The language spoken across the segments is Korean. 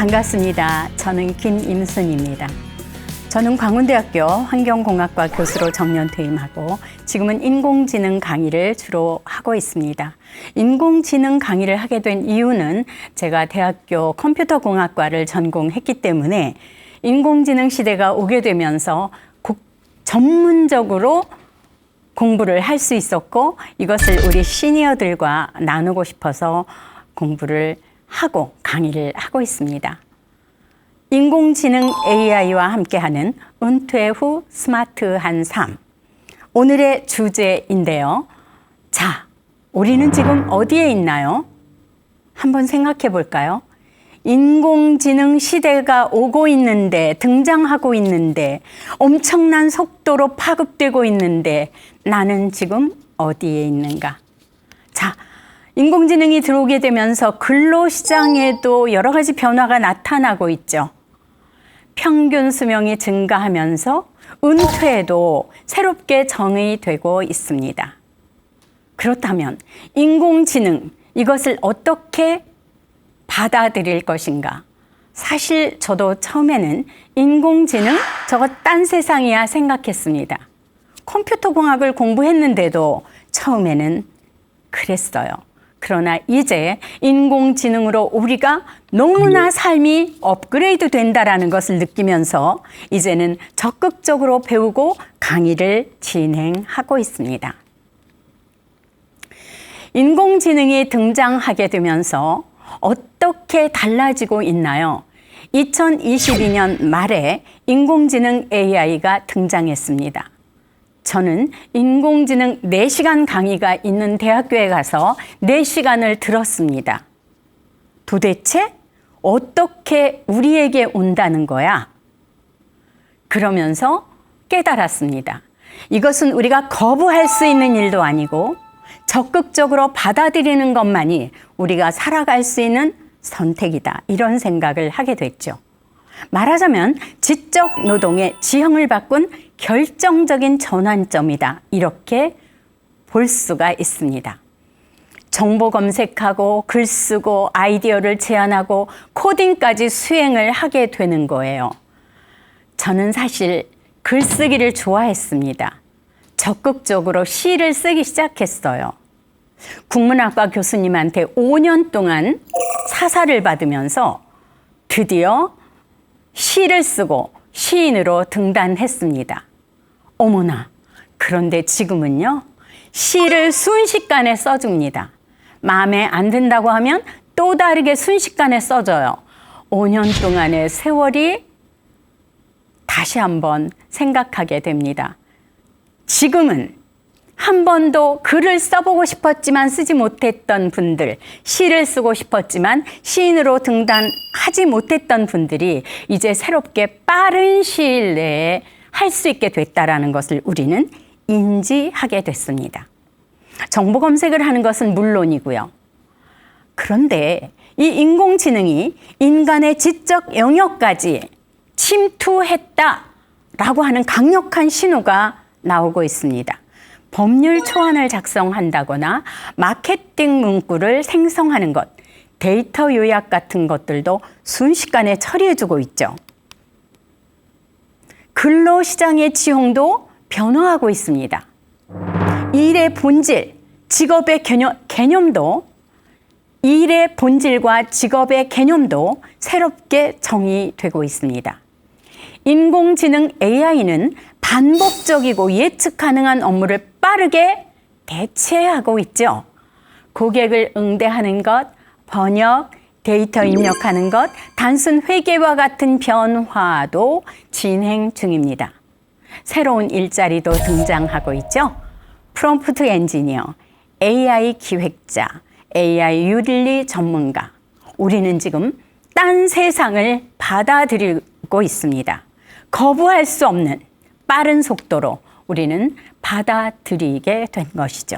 반갑습니다. 저는 김임순입니다. 저는 광운대학교 환경공학과 교수로 정년 퇴임하고 지금은 인공지능 강의를 주로 하고 있습니다. 인공지능 강의를 하게 된 이유는 제가 대학교 컴퓨터공학과를 전공했기 때문에 인공지능 시대가 오게 되면서 전문적으로 공부를 할 수 있었고 이것을 우리 시니어들과 나누고 싶어서 공부를 하고 강의를 하고 있습니다. 인공지능 AI와 함께하는 은퇴 후 스마트한 삶. 오늘의 주제인데요. 자, 우리는 지금 어디에 있나요? 한번 생각해 볼까요? 인공지능 시대가 오고 있는데, 등장하고 있는데, 엄청난 속도로 파급되고 있는데, 나는 지금 어디에 있는가? 자, 인공지능이 들어오게 되면서 근로시장에도 여러 가지 변화가 나타나고 있죠. 평균 수명이 증가하면서 은퇴도 새롭게 정의되고 있습니다. 그렇다면 인공지능, 이것을 어떻게 받아들일 것인가? 사실 저도 처음에는 인공지능, 저거 딴 세상이야 생각했습니다. 컴퓨터 공학을 공부했는데도 처음에는 그랬어요. 그러나 이제 인공지능으로 우리가 너무나 삶이 업그레이드 된다라는 것을 느끼면서 이제는 적극적으로 배우고 강의를 진행하고 있습니다. 인공지능이 등장하게 되면서 어떻게 달라지고 있나요? 2022년 말에 인공지능 AI가 등장했습니다. 저는 인공지능 4시간 강의가 있는 대학교에 가서 4시간을 들었습니다. 도대체 어떻게 우리에게 온다는 거야? 그러면서 깨달았습니다. 이것은 우리가 거부할 수 있는 일도 아니고 적극적으로 받아들이는 것만이 우리가 살아갈 수 있는 선택이다. 이런 생각을 하게 됐죠. 말하자면 지적 노동의 지형을 바꾼 결정적인 전환점이다. 이렇게 볼 수가 있습니다. 정보 검색하고 글 쓰고 아이디어를 제안하고 코딩까지 수행을 하게 되는 거예요. 저는 사실 글쓰기를 좋아했습니다. 적극적으로 시를 쓰기 시작했어요. 국문학과 교수님한테 5년 동안 사사를 받으면서 드디어 시를 쓰고 시인으로 등단했습니다. 어머나, 그런데 지금은요, 시를 순식간에 써줍니다. 마음에 안 든다고 하면 또 다르게 순식간에 써줘요. 5년 동안의 세월이 다시 한번 생각하게 됩니다. 지금은 한 번도 글을 써보고 싶었지만 쓰지 못했던 분들, 시를 쓰고 싶었지만 시인으로 등단하지 못했던 분들이 이제 새롭게 빠른 시일 내에 할 수 있게 됐다라는 것을 우리는 인지하게 됐습니다. 정보 검색을 하는 것은 물론이고요. 그런데 이 인공지능이 인간의 지적 영역까지 침투했다라고 하는 강력한 신호가 나오고 있습니다. 법률 초안을 작성한다거나 마케팅 문구를 생성하는 것, 데이터 요약 같은 것들도 순식간에 처리해주고 있죠. 근로시장의 지형도 변화하고 있습니다. 일의 본질, 직업의 개념도 일의 본질과 직업의 개념도 새롭게 정의되고 있습니다. 인공지능 AI는 반복적이고 예측 가능한 업무를 빠르게 대체하고 있죠. 고객을 응대하는 것, 번역, 데이터 입력하는 것, 단순 회계와 같은 변화도 진행 중입니다. 새로운 일자리도 등장하고 있죠. 프롬프트 엔지니어, AI 기획자, AI 윤리 전문가. 우리는 지금 딴 세상을 받아들이고 있습니다. 거부할 수 없는 빠른 속도로 우리는 받아들이게 된 것이죠.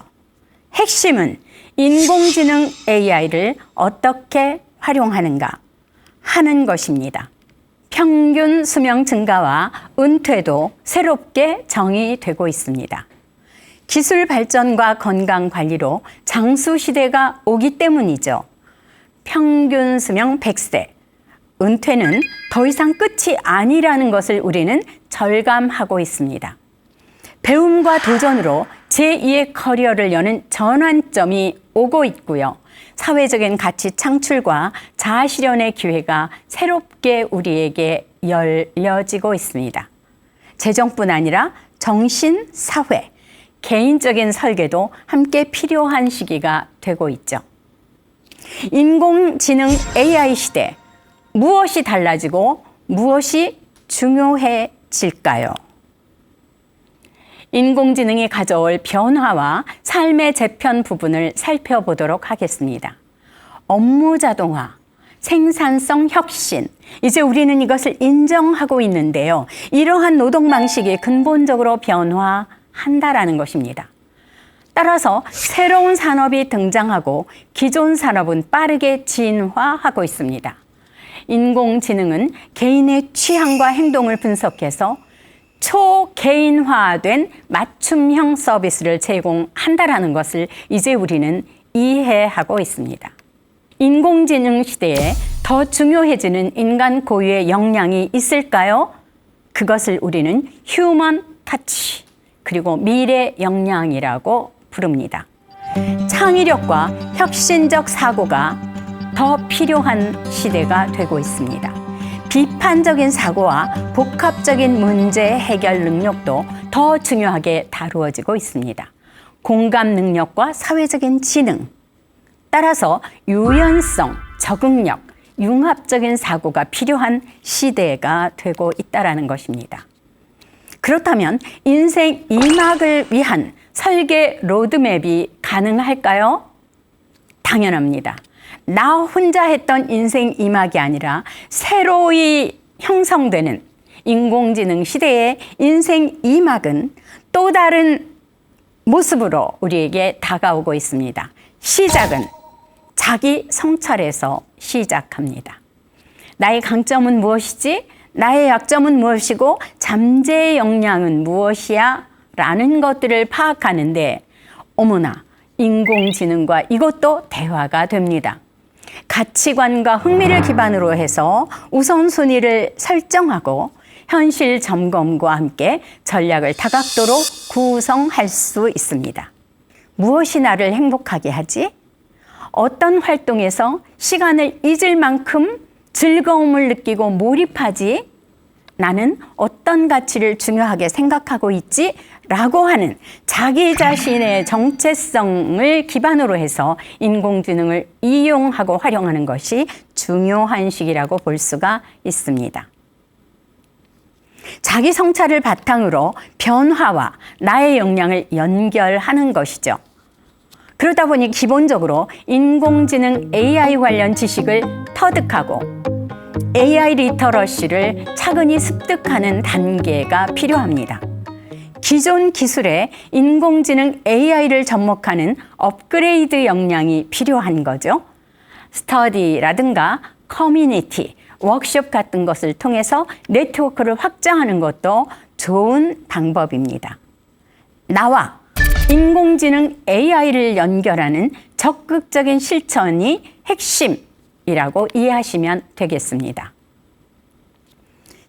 핵심은 인공지능 AI를 어떻게 활용하는가 하는 것입니다. 평균 수명 증가와 은퇴도 새롭게 정의되고 있습니다. 기술 발전과 건강 관리로 장수 시대가 오기 때문이죠. 평균 수명 100세, 은퇴는 더 이상 끝이 아니라는 것을 우리는 절감하고 있습니다. 배움과 도전으로 제2의 커리어를 여는 전환점이 오고 있고요. 사회적인 가치 창출과 자아실현의 기회가 새롭게 우리에게 열려지고 있습니다. 재정뿐 아니라 정신, 사회, 개인적인 설계도 함께 필요한 시기가 되고 있죠. 인공지능 AI 시대, 무엇이 달라지고 무엇이 중요해질까요? 인공지능이 가져올 변화와 삶의 재편 부분을 살펴보도록 하겠습니다. 업무 자동화, 생산성 혁신, 이제 우리는 이것을 인정하고 있는데요. 이러한 노동 방식이 근본적으로 변화한다라는 것입니다. 따라서 새로운 산업이 등장하고 기존 산업은 빠르게 진화하고 있습니다. 인공지능은 개인의 취향과 행동을 분석해서 초개인화된 맞춤형 서비스를 제공한다라는 것을 이제 우리는 이해하고 있습니다. 인공지능 시대에 더 중요해지는 인간 고유의 역량이 있을까요? 그것을 우리는 휴먼 터치, 그리고 미래 역량이라고 부릅니다. 창의력과 혁신적 사고가 더 필요한 시대가 되고 있습니다. 비판적인 사고와 복합적인 문제 해결 능력도 더 중요하게 다루어지고 있습니다. 공감 능력과 사회적인 지능, 따라서 유연성, 적응력, 융합적인 사고가 필요한 시대가 되고 있다는 것입니다. 그렇다면 인생 2막을 위한 설계 로드맵이 가능할까요? 당연합니다. 나 혼자 했던 인생 2막이 아니라 새로이 형성되는 인공지능 시대의 인생 2막은 또 다른 모습으로 우리에게 다가오고 있습니다. 시작은 자기 성찰에서 시작합니다. 나의 강점은 무엇이지? 나의 약점은 무엇이고 잠재 역량은 무엇이야? 라는 것들을 파악하는데 어머나, 인공지능과 이것도 대화가 됩니다. 가치관과 흥미를 기반으로 해서 우선순위를 설정하고 현실 점검과 함께 전략을 다각도로 구성할 수 있습니다. 무엇이 나를 행복하게 하지? 어떤 활동에서 시간을 잊을 만큼 즐거움을 느끼고 몰입하지? 나는 어떤 가치를 중요하게 생각하고 있지? 라고 하는 자기 자신의 정체성을 기반으로 해서 인공지능을 이용하고 활용하는 것이 중요한 시기라고 볼 수가 있습니다. 자기 성찰을 바탕으로 변화와 나의 역량을 연결하는 것이죠. 그러다 보니 기본적으로 인공지능 AI 관련 지식을 터득하고 AI 리터러시를 차근히 습득하는 단계가 필요합니다. 기존 기술에 인공지능 AI를 접목하는 업그레이드 역량이 필요한 거죠. 스터디라든가 커뮤니티, 워크숍 같은 것을 통해서 네트워크를 확장하는 것도 좋은 방법입니다. 나와 인공지능 AI를 연결하는 적극적인 실천이 핵심이라고 이해하시면 되겠습니다.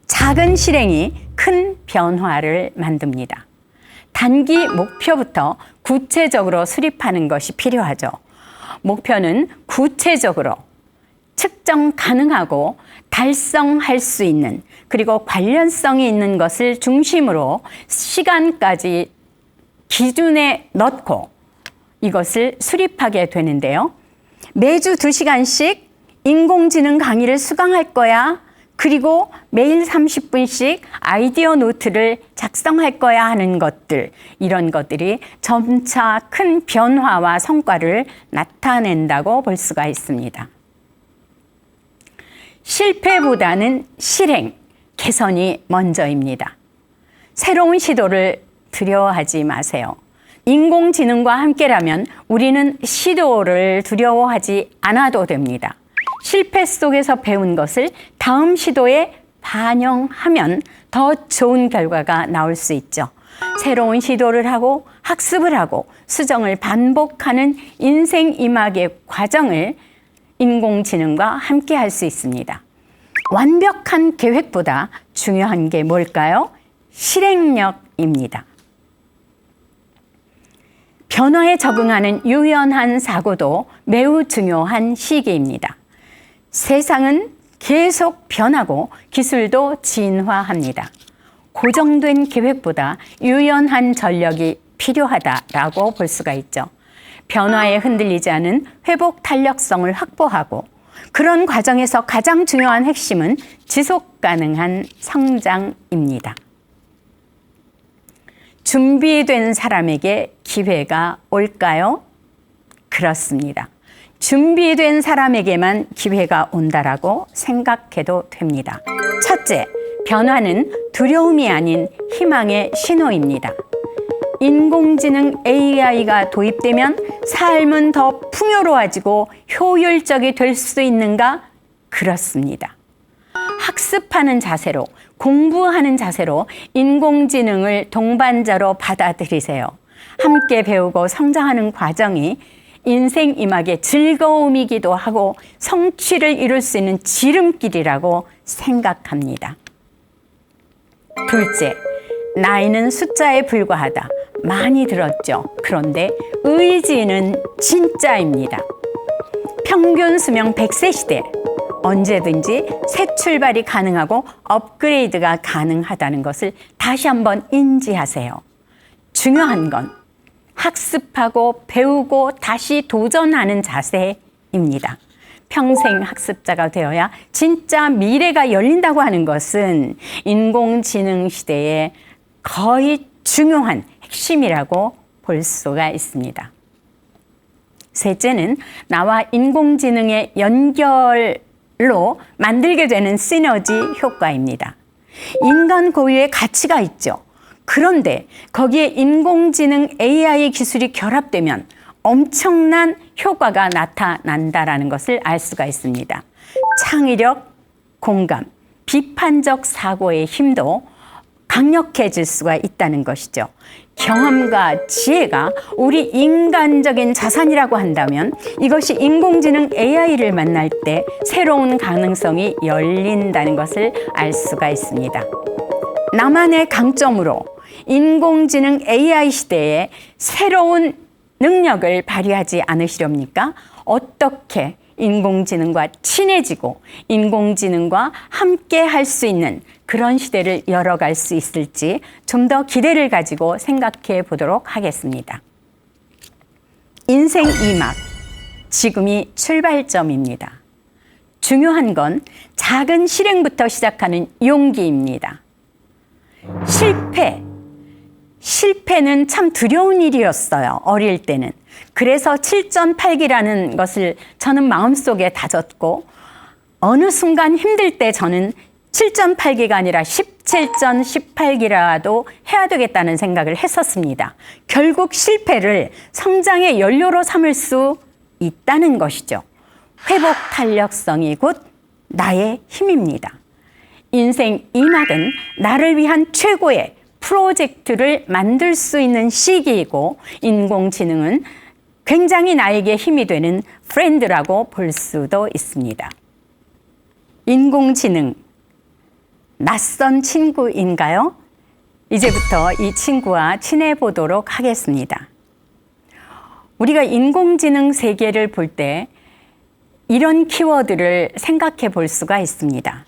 작은 실행이 큰 변화를 만듭니다. 단기 목표부터 구체적으로 수립하는 것이 필요하죠. 목표는 구체적으로 측정 가능하고 달성할 수 있는, 그리고 관련성이 있는 것을 중심으로 시간까지 기준에 넣고 이것을 수립하게 되는데요. 매주 2시간씩 인공지능 강의를 수강할 거야. 그리고 매일 30분씩 아이디어 노트를 작성할 거야 하는 것들, 이런 것들이 점차 큰 변화와 성과를 나타낸다고 볼 수가 있습니다. 실패보다는 실행, 개선이 먼저입니다. 새로운 시도를 두려워하지 마세요. 인공지능과 함께라면 우리는 시도를 두려워하지 않아도 됩니다. 실패 속에서 배운 것을 다음 시도에 반영하면 더 좋은 결과가 나올 수 있죠. 새로운 시도를 하고 학습을 하고 수정을 반복하는 인생 2막의 과정을 인공지능과 함께 할 수 있습니다. 완벽한 계획보다 중요한 게 뭘까요? 실행력입니다. 변화에 적응하는 유연한 사고도 매우 중요한 시기입니다. 세상은 계속 변하고 기술도 진화합니다. 고정된 계획보다 유연한 전력이 필요하다라고 볼 수가 있죠. 변화에 흔들리지 않은 회복 탄력성을 확보하고 그런 과정에서 가장 중요한 핵심은 지속 가능한 성장입니다. 준비된 사람에게 기회가 올까요? 그렇습니다. 준비된 사람에게만 기회가 온다라고 생각해도 됩니다. 첫째, 변화는 두려움이 아닌 희망의 신호입니다. 인공지능 AI가 도입되면 삶은 더 풍요로워지고 효율적이 될 수 있는가? 그렇습니다. 학습하는 자세로, 공부하는 자세로 인공지능을 동반자로 받아들이세요. 함께 배우고 성장하는 과정이 인생 이막의 즐거움이기도 하고 성취를 이룰 수 있는 지름길이라고 생각합니다. 둘째, 나이는 숫자에 불과하다. 많이 들었죠. 그런데 의지는 진짜입니다. 평균 수명 100세 시대, 언제든지 새 출발이 가능하고 업그레이드가 가능하다는 것을 다시 한번 인지하세요. 중요한 건 학습하고 배우고 다시 도전하는 자세입니다. 평생 학습자가 되어야 진짜 미래가 열린다고 하는 것은 인공지능 시대에 거의 중요한 핵심이라고 볼 수가 있습니다. 셋째는 나와 인공지능의 연결로 만들게 되는 시너지 효과입니다. 인간 고유의 가치가 있죠. 그런데 거기에 인공지능 AI 기술이 결합되면 엄청난 효과가 나타난다라는 것을 알 수가 있습니다. 창의력, 공감, 비판적 사고의 힘도 강력해질 수가 있다는 것이죠. 경험과 지혜가 우리 인간적인 자산이라고 한다면 이것이 인공지능 AI를 만날 때 새로운 가능성이 열린다는 것을 알 수가 있습니다. 나만의 강점으로 인공지능 AI 시대에 새로운 능력을 발휘하지 않으시렵니까? 어떻게 인공지능과 친해지고 인공지능과 함께 할 수 있는 그런 시대를 열어갈 수 있을지 좀 더 기대를 가지고 생각해 보도록 하겠습니다. 인생 2막, 지금이 출발점입니다. 중요한 건 작은 실행부터 시작하는 용기입니다. 실패는 참 두려운 일이었어요. 어릴 때는. 그래서 7.8기라는 것을 저는 마음속에 다졌고 어느 순간 힘들 때 저는 7.8기가 아니라 17.18기라도 해야 되겠다는 생각을 했었습니다. 결국 실패를 성장의 연료로 삼을 수 있다는 것이죠. 회복 탄력성이 곧 나의 힘입니다. 인생 2막은 나를 위한 최고의 프로젝트를 만들 수 있는 시기이고 인공지능은 굉장히 나에게 힘이 되는 프렌드라고 볼 수도 있습니다. 인공지능, 낯선 친구인가요? 이제부터 이 친구와 친해보도록 하겠습니다. 우리가 인공지능 세계를 볼 때 이런 키워드를 생각해 볼 수가 있습니다.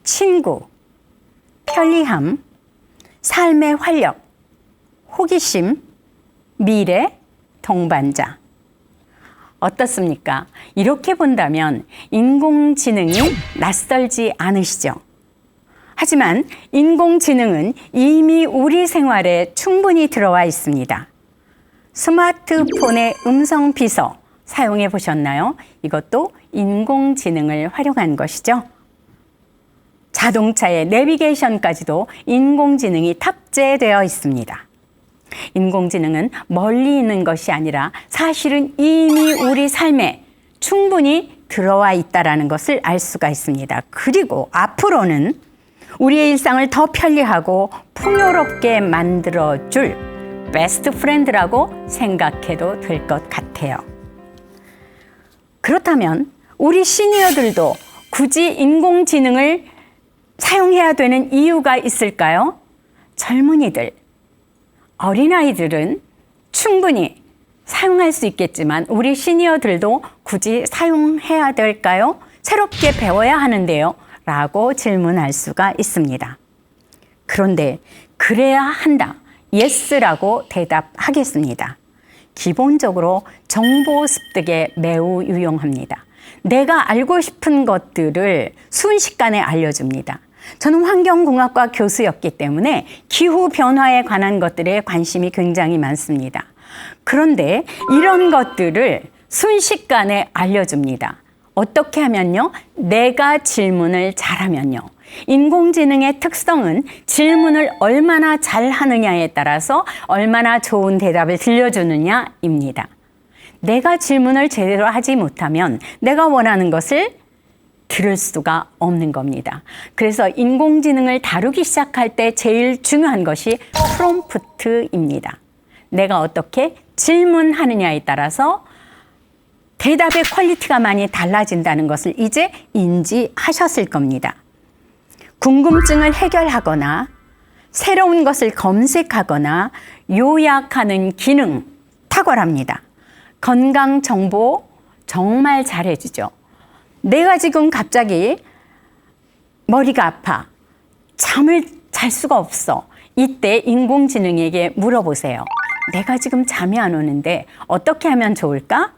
친구, 편리함, 삶의 활력, 호기심, 미래, 동반자. 어떻습니까? 이렇게 본다면 인공지능이 낯설지 않으시죠? 하지만 인공지능은 이미 우리 생활에 충분히 들어와 있습니다. 스마트폰의 음성 비서 사용해 보셨나요? 이것도 인공지능을 활용한 것이죠. 자동차의 내비게이션까지도 인공지능이 탑재되어 있습니다. 인공지능은 멀리 있는 것이 아니라 사실은 이미 우리 삶에 충분히 들어와 있다는 것을 알 수가 있습니다. 그리고 앞으로는 우리의 일상을 더 편리하고 풍요롭게 만들어줄 베스트 프렌드라고 생각해도 될 것 같아요. 그렇다면 우리 시니어들도 굳이 인공지능을 사용해야 되는 이유가 있을까요? 젊은이들, 어린아이들은 충분히 사용할 수 있겠지만 우리 시니어들도 굳이 사용해야 될까요? 새롭게 배워야 하는데요. 라고 질문할 수가 있습니다. 그런데 그래야 한다. 예스라고 대답하겠습니다. 기본적으로 정보 습득에 매우 유용합니다. 내가 알고 싶은 것들을 순식간에 알려줍니다. 저는 환경공학과 교수였기 때문에 기후 변화에 관한 것들에 관심이 굉장히 많습니다. 그런데 이런 것들을 순식간에 알려줍니다. 어떻게 하면요? 내가 질문을 잘하면요. 인공지능의 특성은 질문을 얼마나 잘하느냐에 따라서 얼마나 좋은 대답을 들려주느냐입니다. 내가 질문을 제대로 하지 못하면 내가 원하는 것을 들을 수가 없는 겁니다. 그래서 인공지능을 다루기 시작할 때 제일 중요한 것이 프롬프트입니다. 내가 어떻게 질문하느냐에 따라서 대답의 퀄리티가 많이 달라진다는 것을 이제 인지하셨을 겁니다. 궁금증을 해결하거나 새로운 것을 검색하거나 요약하는 기능 탁월합니다. 건강 정보 정말 잘해주죠. 내가 지금 갑자기 머리가 아파, 잠을 잘 수가 없어. 이때 인공지능에게 물어보세요. 내가 지금 잠이 안 오는데 어떻게 하면 좋을까?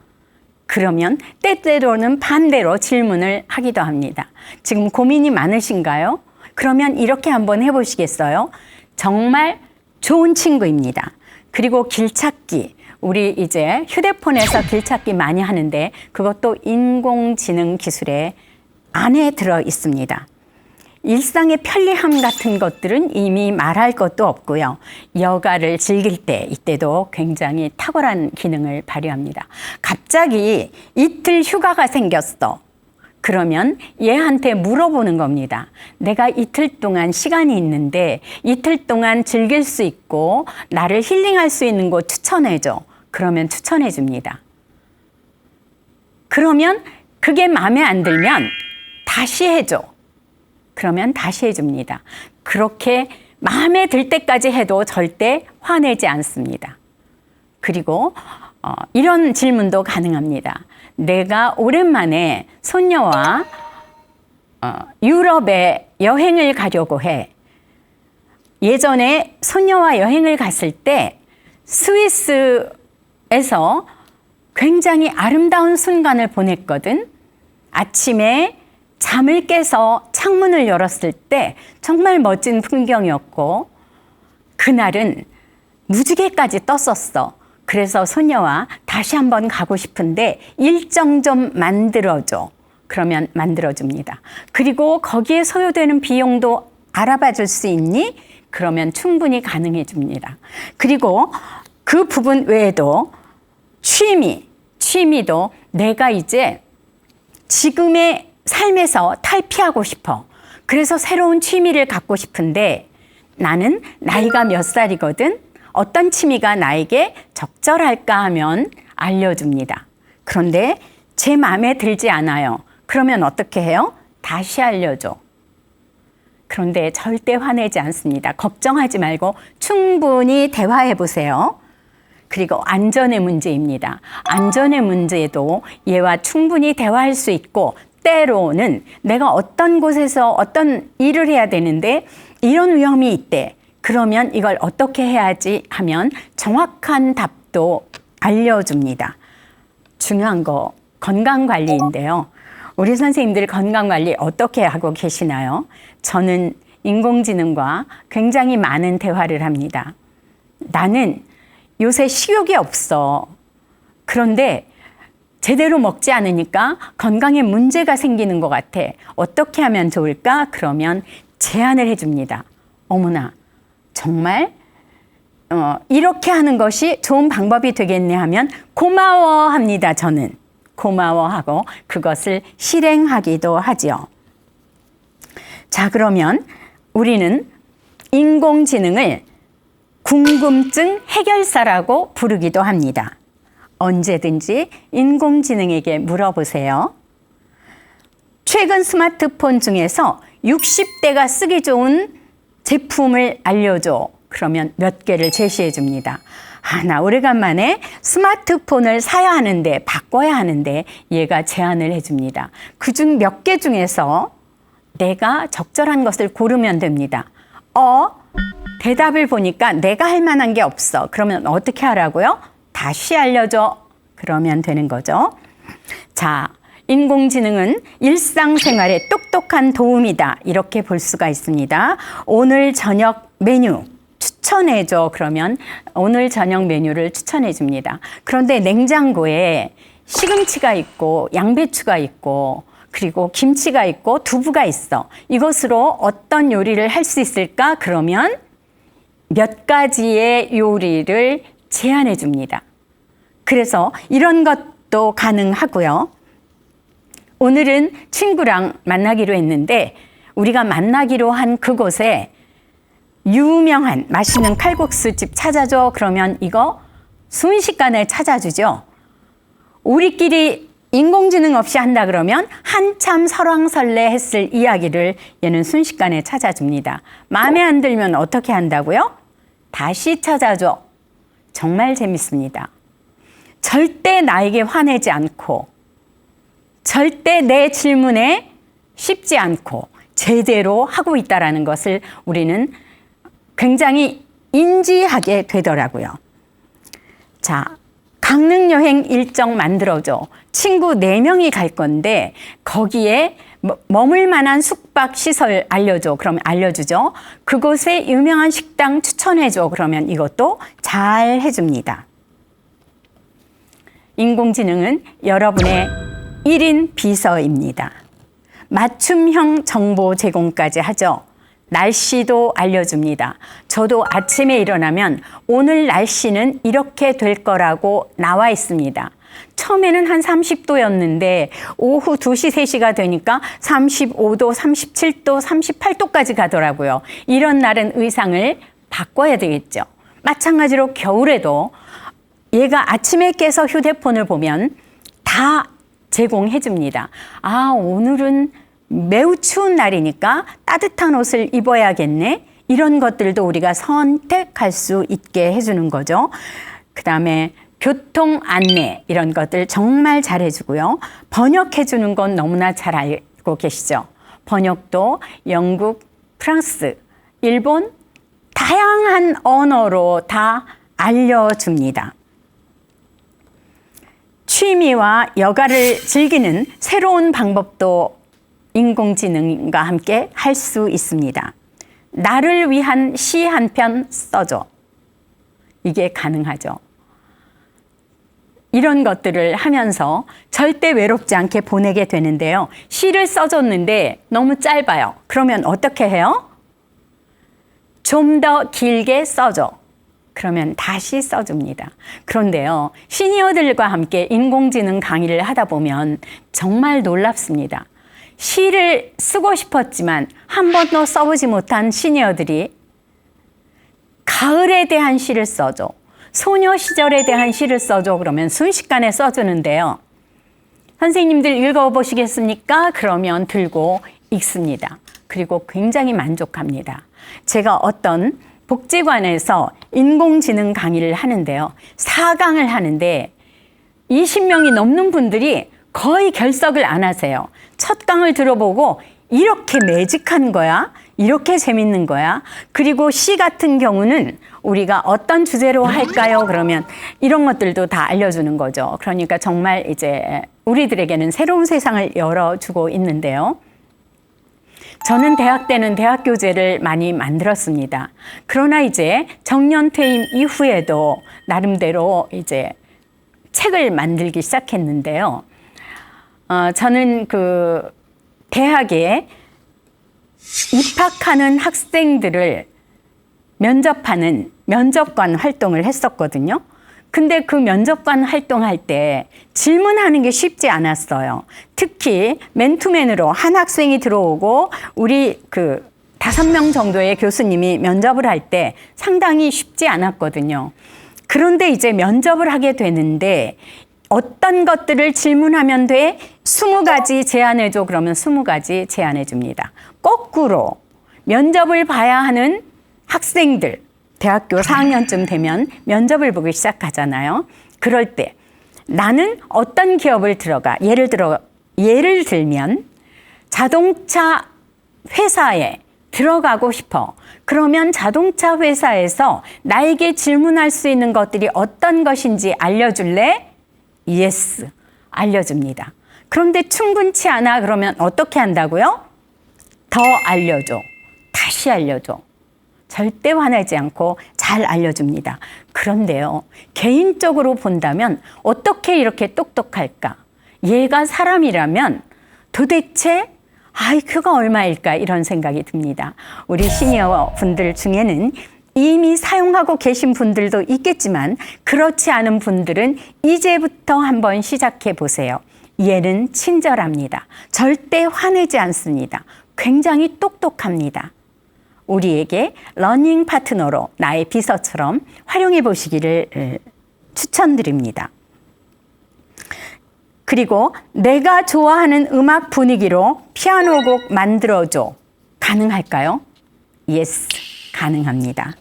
그러면 때때로는 반대로 질문을 하기도 합니다. 지금 고민이 많으신가요? 그러면 이렇게 한번 해보시겠어요? 정말 좋은 친구입니다. 그리고 길찾기. 우리 이제 휴대폰에서 길찾기 많이 하는데 그것도 인공지능 기술의 안에 들어 있습니다. 일상의 편리함 같은 것들은 이미 말할 것도 없고요. 여가를 즐길 때 이때도 굉장히 탁월한 기능을 발휘합니다. 갑자기 이틀 휴가가 생겼어. 그러면 얘한테 물어보는 겁니다. 내가 이틀 동안 시간이 있는데 이틀 동안 즐길 수 있고 나를 힐링할 수 있는 곳 추천해줘. 그러면 추천해 줍니다. 그러면 그게 마음에 안 들면 다시 해줘. 그러면 다시 해줍니다. 그렇게 마음에 들 때까지 해도 절대 화내지 않습니다. 그리고 이런 질문도 가능합니다. 내가 오랜만에 손녀와 유럽에 여행을 가려고 해. 예전에 손녀와 여행을 갔을 때 스위스에서 굉장히 아름다운 순간을 보냈거든. 아침에 잠을 깨서 창문을 열었을 때 정말 멋진 풍경이었고 그날은 무지개까지 떴었어. 그래서 손녀와 다시 한번 가고 싶은데 일정 좀 만들어줘. 그러면 만들어줍니다. 그리고 거기에 소요되는 비용도 알아봐 줄 수 있니? 그러면 충분히 가능해 줍니다. 그리고 그 부분 외에도 취미도 내가 이제 지금의 삶에서 탈피하고 싶어. 그래서 새로운 취미를 갖고 싶은데 나는 나이가 몇 살이거든? 어떤 취미가 나에게 적절할까 하면 알려줍니다. 그런데 제 마음에 들지 않아요. 그러면 어떻게 해요? 다시 알려줘. 그런데 절대 화내지 않습니다. 걱정하지 말고 충분히 대화해 보세요. 그리고 안전의 문제입니다. 안전의 문제도 얘와 충분히 대화할 수 있고 때로는 내가 어떤 곳에서 어떤 일을 해야 되는데 이런 위험이 있대. 그러면 이걸 어떻게 해야지 하면 정확한 답도 알려줍니다. 중요한 거 건강관리인데요. 우리 선생님들 건강관리 어떻게 하고 계시나요? 저는 인공지능과 굉장히 많은 대화를 합니다. 나는 요새 식욕이 없어. 그런데 제대로 먹지 않으니까 건강에 문제가 생기는 것 같아. 어떻게 하면 좋을까? 그러면 제안을 해줍니다. 어머나, 정말 이렇게 하는 것이 좋은 방법이 되겠네 하면 고마워합니다. 저는 고마워하고 그것을 실행하기도 하지요. 자, 그러면 우리는 인공지능을 궁금증 해결사라고 부르기도 합니다. 언제든지 인공지능에게 물어보세요. 최근 스마트폰 중에서 60대가 쓰기 좋은 제품을 알려줘. 그러면 몇 개를 제시해 줍니다. 나 오래간만에 스마트폰을 사야 하는데, 바꿔야 하는데 얘가 제안을 해줍니다. 그중 몇 개 중에서 내가 적절한 것을 고르면 됩니다. 대답을 보니까 내가 할 만한 게 없어. 그러면 어떻게 하라고요? 다시 알려줘. 그러면 되는 거죠. 자, 인공지능은 일상생활에 똑똑한 도움이다. 이렇게 볼 수가 있습니다. 오늘 저녁 메뉴 추천해줘. 그러면 오늘 저녁 메뉴를 추천해 줍니다. 그런데 냉장고에 시금치가 있고 양배추가 있고 그리고 김치가 있고 두부가 있어. 이것으로 어떤 요리를 할 수 있을까? 그러면 몇 가지의 요리를 제안해 줍니다. 그래서 이런 것도 가능하고요. 오늘은 친구랑 만나기로 했는데 우리가 만나기로 한 그곳에 유명한 맛있는 칼국수집 찾아줘. 그러면 이거 순식간에 찾아주죠. 우리끼리 인공지능 없이 한다 그러면 한참 설왕설래 했을 이야기를 얘는 순식간에 찾아줍니다. 마음에 안 들면 어떻게 한다고요? 다시 찾아줘. 정말 재밌습니다. 절대 나에게 화내지 않고 절대 내 질문에 쉽지 않고 제대로 하고 있다는 것을 우리는 굉장히 인지하게 되더라고요. 자, 강릉 여행 일정 만들어줘. 친구 4명이 갈 건데 거기에 머물 만한 숙박 시설 알려줘. 그러면 알려주죠. 그곳에 유명한 식당 추천해줘. 그러면 이것도 잘 해줍니다. 인공지능은 여러분의 1인 비서입니다. 맞춤형 정보 제공까지 하죠. 날씨도 알려줍니다. 저도 아침에 일어나면 오늘 날씨는 이렇게 될 거라고 나와 있습니다. 처음에는 한 30도였는데 오후 2시, 3시가 되니까 35도, 37도, 38도까지 가더라고요. 이런 날은 의상을 바꿔야 되겠죠. 마찬가지로 겨울에도 얘가 아침에 깨서 휴대폰을 보면 다 제공해 줍니다. 오늘은 매우 추운 날이니까 따뜻한 옷을 입어야겠네. 이런 것들도 우리가 선택할 수 있게 해주는 거죠. 그 다음에 교통 안내 이런 것들 정말 잘해주고요. 번역해주는 건 너무나 잘 알고 계시죠. 번역도 영국, 프랑스, 일본 다양한 언어로 다 알려줍니다. 취미와 여가를 즐기는 새로운 방법도 인공지능과 함께 할 수 있습니다. 나를 위한 시 한 편 써줘. 이게 가능하죠. 이런 것들을 하면서 절대 외롭지 않게 보내게 되는데요. 시를 써줬는데 너무 짧아요. 그러면 어떻게 해요? 좀 더 길게 써줘. 그러면 다시 써줍니다. 그런데요, 시니어들과 함께 인공지능 강의를 하다 보면 정말 놀랍습니다. 시를 쓰고 싶었지만 한 번도 써보지 못한 시니어들이 가을에 대한 시를 써줘. 소녀 시절에 대한 시를 써줘. 그러면 순식간에 써주는데요. 선생님들 읽어보시겠습니까? 그러면 들고 읽습니다. 그리고 굉장히 만족합니다. 제가 어떤 복지관에서 인공지능 강의를 하는데요. 4강을 하는데 20명이 넘는 분들이 거의 결석을 안 하세요. 첫 강을 들어보고 이렇게 매직한 거야? 이렇게 재밌는 거야? 그리고 시 같은 경우는 우리가 어떤 주제로 할까요? 그러면 이런 것들도 다 알려주는 거죠. 그러니까 정말 이제 우리들에게는 새로운 세상을 열어주고 있는데요. 저는 대학 때는 대학 교재를 많이 만들었습니다. 그러나 이제 정년 퇴임 이후에도 나름대로 이제 책을 만들기 시작했는데요. 저는 그 대학에 입학하는 학생들을 면접하는 면접관 활동을 했었거든요. 근데 그 면접관 활동할 때 질문하는 게 쉽지 않았어요. 특히 맨투맨으로 한 학생이 들어오고 우리 그 5명 정도의 교수님이 면접을 할 때 상당히 쉽지 않았거든요. 그런데 이제 면접을 하게 되는데 어떤 것들을 질문하면 돼? 20가지 제안해줘 그러면 20가지 제안해줍니다. 거꾸로 면접을 봐야 하는 학생들, 대학교 4학년쯤 되면 면접을 보기 시작하잖아요. 그럴 때 나는 어떤 기업을 들어가, 예를 들면 자동차 회사에 들어가고 싶어. 그러면 자동차 회사에서 나에게 질문할 수 있는 것들이 어떤 것인지 알려줄래? Yes, 알려줍니다. 그런데 충분치 않아 그러면 어떻게 한다고요? 더 알려줘. 다시 알려줘. 절대 화내지 않고 잘 알려줍니다. 그런데요, 개인적으로 본다면 어떻게 이렇게 똑똑할까? 얘가 사람이라면 도대체 IQ가 얼마일까? 이런 생각이 듭니다. 우리 시니어 분들 중에는 이미 사용하고 계신 분들도 있겠지만 그렇지 않은 분들은 이제부터 한번 시작해 보세요. 얘는 친절합니다. 절대 화내지 않습니다. 굉장히 똑똑합니다. 우리에게 러닝 파트너로 나의 비서처럼 활용해 보시기를 추천드립니다. 그리고 내가 좋아하는 음악 분위기로 피아노 곡 만들어줘. 가능할까요? Yes, 가능합니다.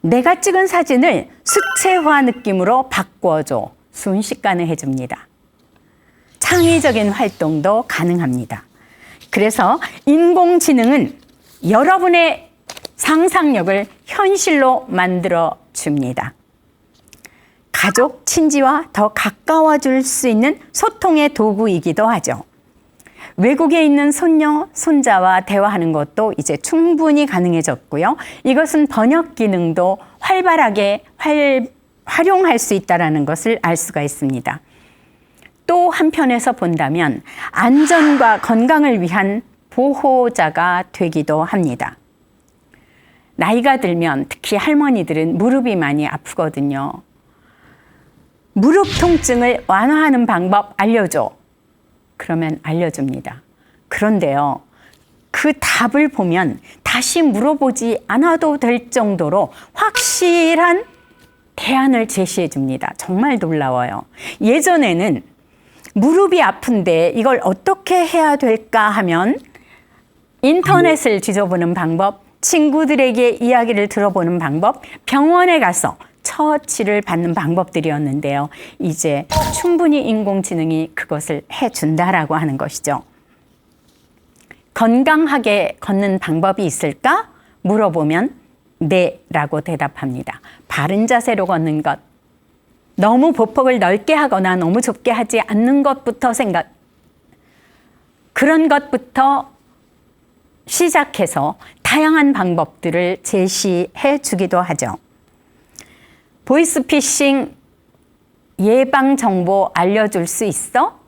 내가 찍은 사진을 수채화 느낌으로 바꿔줘. 순식간에 해줍니다. 창의적인 활동도 가능합니다. 그래서 인공지능은 여러분의 상상력을 현실로 만들어 줍니다. 가족, 친지와 더 가까워질 수 있는 소통의 도구이기도 하죠. 외국에 있는 손녀, 손자와 대화하는 것도 이제 충분히 가능해졌고요. 이것은 번역 기능도 활발하게 활용할 수 있다는 것을 알 수가 있습니다. 또 한편에서 본다면 안전과 건강을 위한 보호자가 되기도 합니다. 나이가 들면 특히 할머니들은 무릎이 많이 아프거든요. 무릎 통증을 완화하는 방법 알려줘. 그러면 알려줍니다. 그런데요, 그 답을 보면 다시 물어보지 않아도 될 정도로 확실한 대안을 제시해 줍니다. 정말 놀라워요. 예전에는 무릎이 아픈데 이걸 어떻게 해야 될까 하면 인터넷을 뒤져보는 방법, 친구들에게 이야기를 들어보는 방법, 병원에 가서 처치를 받는 방법들이었는데요. 이제 충분히 인공지능이 그것을 해준다라고 하는 것이죠. 건강하게 걷는 방법이 있을까? 물어보면 네라고 대답합니다. 바른 자세로 걷는 것, 너무 보폭을 넓게 하거나 너무 좁게 하지 않는 것부터 그런 것부터 시작해서 다양한 방법들을 제시해 주기도 하죠. 보이스피싱 예방 정보 알려줄 수 있어?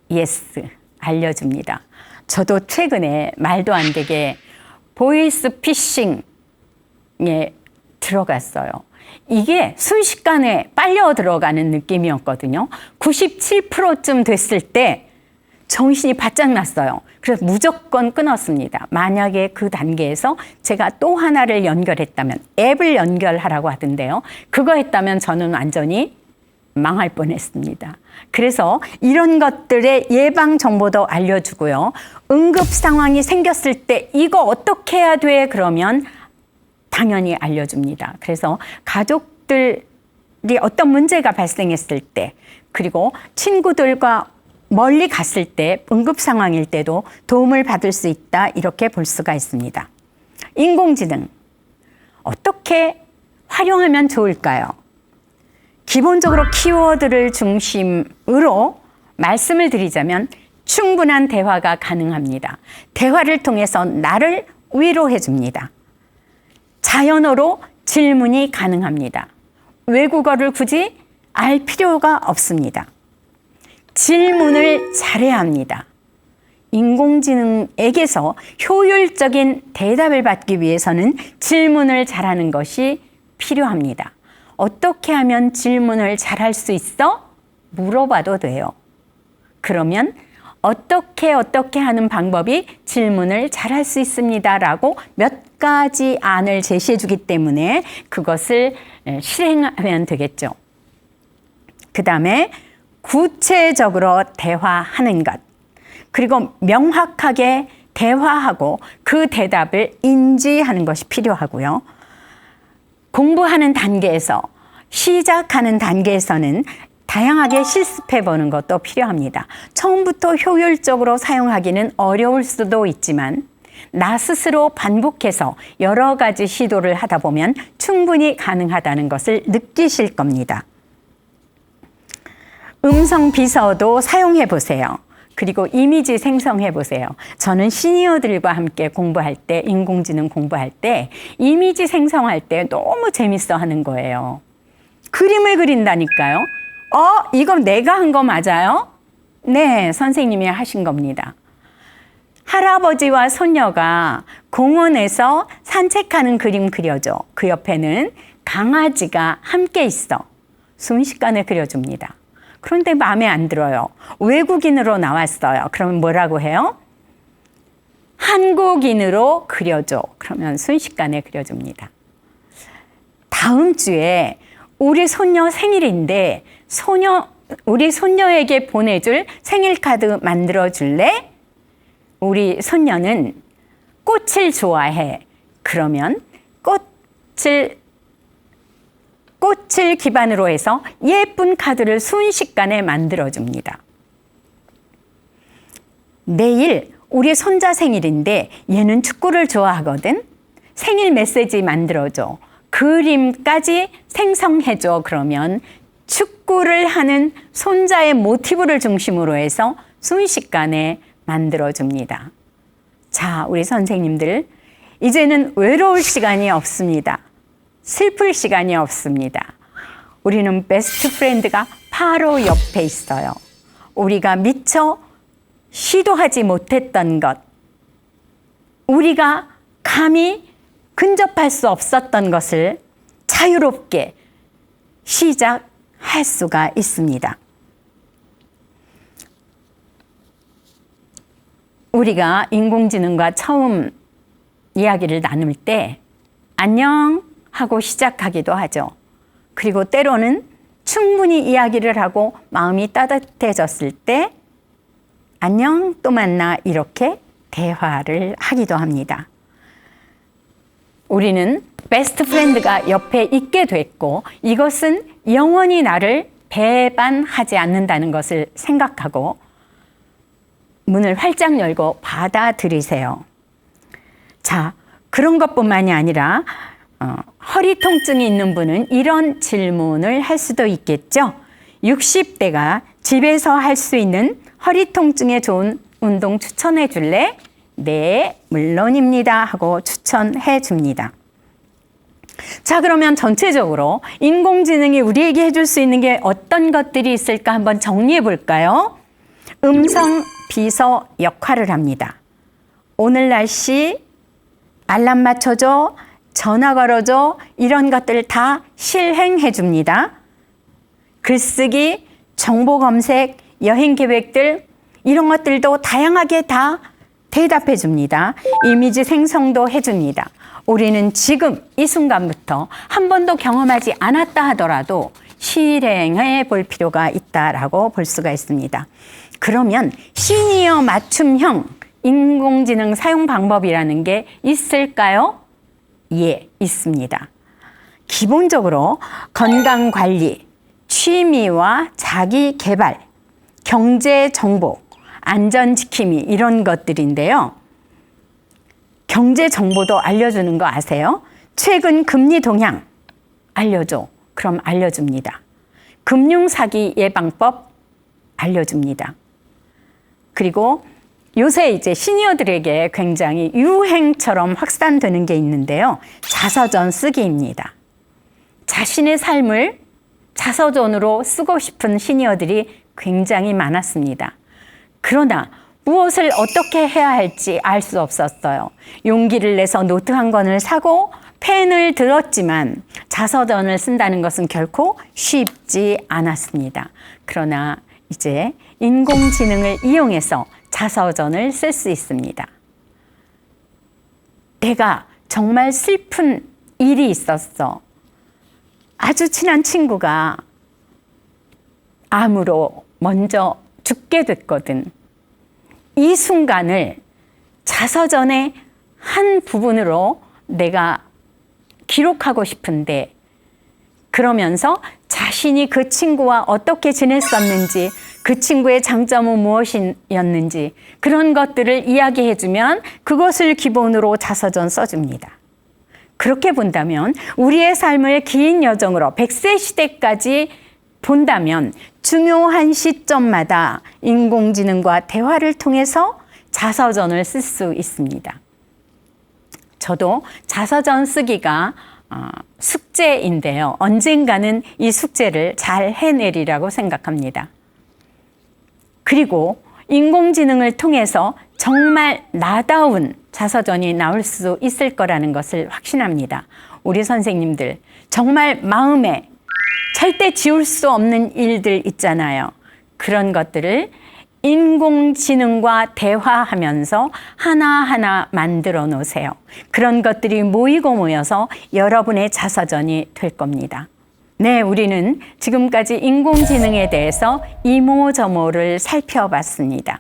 Yes, 알려줍니다. 저도 최근에 말도 안 되게 보이스피싱에 들어갔어요. 이게 순식간에 빨려 들어가는 느낌이었거든요. 97%쯤 됐을 때 정신이 바짝 났어요. 그래서 무조건 끊었습니다. 만약에 그 단계에서 제가 또 하나를 연결했다면, 앱을 연결하라고 하던데요. 그거 했다면 저는 완전히 망할 뻔했습니다. 그래서 이런 것들의 예방 정보도 알려주고요. 응급 상황이 생겼을 때 이거 어떻게 해야 돼? 그러면 당연히 알려줍니다. 그래서 가족들이 어떤 문제가 발생했을 때, 그리고 친구들과 멀리 갔을 때, 응급 상황일 때도 도움을 받을 수 있다, 이렇게 볼 수가 있습니다. 인공지능 어떻게 활용하면 좋을까요? 기본적으로 키워드를 중심으로 말씀을 드리자면 충분한 대화가 가능합니다. 대화를 통해서 나를 위로해 줍니다. 자연어로 질문이 가능합니다. 외국어를 굳이 알 필요가 없습니다. 질문을 잘해야 합니다. 인공지능에게서 효율적인 대답을 받기 위해서는 질문을 잘하는 것이 필요합니다. 어떻게 하면 질문을 잘할 수 있어? 물어봐도 돼요. 그러면 어떻게 하는 방법이 질문을 잘할 수 있습니다라고 몇 가지 안을 제시해 주기 때문에 그것을 실행하면 되겠죠. 그 다음에 구체적으로 대화하는 것, 그리고 명확하게 대화하고 그 대답을 인지하는 것이 필요하고요. 공부하는 단계에서, 시작하는 단계에서는 다양하게 실습해 보는 것도 필요합니다. 처음부터 효율적으로 사용하기는 어려울 수도 있지만 나 스스로 반복해서 여러 가지 시도를 하다 보면 충분히 가능하다는 것을 느끼실 겁니다. 음성 비서도 사용해 보세요. 그리고 이미지 생성해 보세요. 저는 시니어들과 함께 공부할 때, 인공지능 공부할 때 이미지 생성할 때 너무 재밌어 하는 거예요. 그림을 그린다니까요. 이거 내가 한 거 맞아요? 네, 선생님이 하신 겁니다. 할아버지와 손녀가 공원에서 산책하는 그림 그려줘. 그 옆에는 강아지가 함께 있어. 순식간에 그려줍니다. 그런데 마음에 안 들어요. 외국인으로 나왔어요. 그러면 뭐라고 해요? 한국인으로 그려줘. 그러면 순식간에 그려줍니다. 다음 주에 우리 손녀 생일인데 우리 손녀에게 보내줄 생일 카드 만들어 줄래? 우리 손녀는 꽃을 좋아해. 그러면 꽃을 기반으로 해서 예쁜 카드를 순식간에 만들어줍니다. 내일 우리 손자 생일인데 얘는 축구를 좋아하거든. 생일 메시지 만들어줘. 그림까지 생성해줘. 그러면 축구를 하는 손자의 모티브를 중심으로 해서 순식간에 만들어줍니다. 자, 우리 선생님들, 이제는 외로울 시간이 없습니다. 슬플 시간이 없습니다. 우리는 베스트 프렌드가 바로 옆에 있어요. 우리가 미처 시도하지 못했던 것, 우리가 감히 근접할 수 없었던 것을 자유롭게 시작할 수가 있습니다. 우리가 인공지능과 처음 이야기를 나눌 때 안녕 하고 시작하기도 하죠. 그리고 때로는 충분히 이야기를 하고 마음이 따뜻해졌을 때 안녕, 또 만나, 이렇게 대화를 하기도 합니다. 우리는 베스트 프렌드가 옆에 있게 됐고 이것은 영원히 나를 배반하지 않는다는 것을 생각하고 문을 활짝 열고 받아들이세요. 자, 그런 것뿐만이 아니라 허리 통증이 있는 분은 이런 질문을 할 수도 있겠죠. 60대가 집에서 할 수 있는 허리 통증에 좋은 운동 추천해 줄래? 네, 물론입니다 하고 추천해 줍니다. 자, 그러면 전체적으로 인공지능이 우리에게 해줄 수 있는 게 어떤 것들이 있을까 한번 정리해 볼까요? 음성 비서 역할을 합니다. 오늘 날씨, 알람 맞춰줘, 전화 걸어줘, 이런 것들 다 실행해 줍니다. 글쓰기, 정보 검색, 여행 계획들, 이런 것들도 다양하게 다 대답해 줍니다. 이미지 생성도 해 줍니다. 우리는 지금 이 순간부터 한 번도 경험하지 않았다 하더라도 실행해 볼 필요가 있다라고 볼 수가 있습니다. 그러면 시니어 맞춤형 인공지능 사용 방법이라는 게 있을까요? 예, 있습니다. 기본적으로 건강관리, 취미와 자기개발, 경제정보, 안전지킴이 이런 것들인데요. 경제정보도 알려주는 거 아세요? 최근 금리 동향 알려줘. 그럼 알려줍니다. 금융사기 예방법 알려줍니다. 그리고 요새 이제 시니어들에게 굉장히 유행처럼 확산되는 게 있는데요. 자서전 쓰기입니다. 자신의 삶을 자서전으로 쓰고 싶은 시니어들이 굉장히 많았습니다. 그러나 무엇을 어떻게 해야 할지 알 수 없었어요. 용기를 내서 노트 한 권을 사고 펜을 들었지만 자서전을 쓴다는 것은 결코 쉽지 않았습니다. 그러나 이제 인공지능을 이용해서 자서전을 쓸 수 있습니다. 내가 정말 슬픈 일이 있었어. 아주 친한 친구가 암으로 먼저 죽게 됐거든. 이 순간을 자서전의 한 부분으로 내가 기록하고 싶은데, 그러면서 자신이 그 친구와 어떻게 지냈었는지, 그 친구의 장점은 무엇이었는지 그런 것들을 이야기해주면 그것을 기본으로 자서전 써줍니다. 그렇게 본다면 우리의 삶을 긴 여정으로 100세 시대까지 본다면 중요한 시점마다 인공지능과 대화를 통해서 자서전을 쓸 수 있습니다. 저도 자서전 쓰기가 숙제인데요. 언젠가는 이 숙제를 잘 해내리라고 생각합니다. 그리고 인공지능을 통해서 정말 나다운 자서전이 나올 수 있을 거라는 것을 확신합니다. 우리 선생님들, 정말 마음에 절대 지울 수 없는 일들 있잖아요. 그런 것들을 인공지능과 대화하면서 하나하나 만들어 놓으세요. 그런 것들이 모이고 모여서 여러분의 자서전이 될 겁니다. 네, 우리는 지금까지 인공지능에 대해서 이모저모를 살펴봤습니다.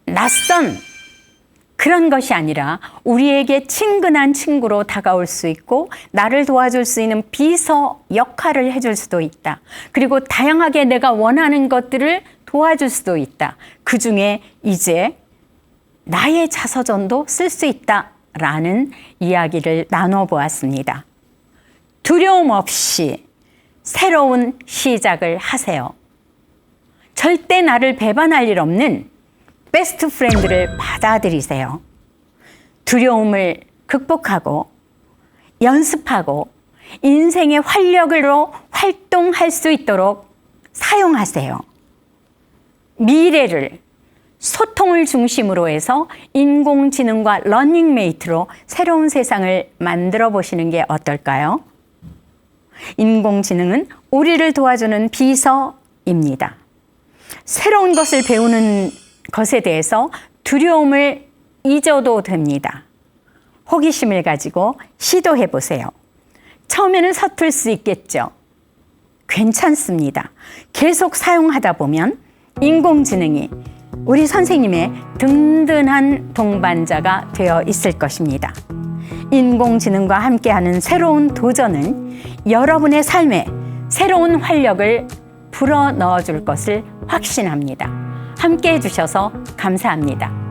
낯선 그런 것이 아니라 우리에게 친근한 친구로 다가올 수 있고 나를 도와줄 수 있는 비서 역할을 해줄 수도 있다. 그리고 다양하게 내가 원하는 것들을 도와줄 수도 있다. 그 중에 이제 나의 자서전도 쓸 수 있다라는 이야기를 나눠보았습니다. 두려움 없이 새로운 시작을 하세요. 절대 나를 배반할 일 없는 베스트 프렌드를 받아들이세요. 두려움을 극복하고 연습하고 인생의 활력으로 활동할 수 있도록 사용하세요. 미래를 소통을 중심으로 해서 인공지능과 러닝메이트로 새로운 세상을 만들어 보시는 게 어떨까요? 인공지능은 우리를 도와주는 비서입니다. 새로운 것을 배우는 것에 대해서 두려움을 잊어도 됩니다. 호기심을 가지고 시도해 보세요. 처음에는 서툴 수 있겠죠. 괜찮습니다. 계속 사용하다 보면 인공지능이 우리 선생님의 든든한 동반자가 되어 있을 것입니다. 인공지능과 함께하는 새로운 도전은 여러분의 삶에 새로운 활력을 불어넣어 줄 것을 확신합니다. 함께 해주셔서 감사합니다.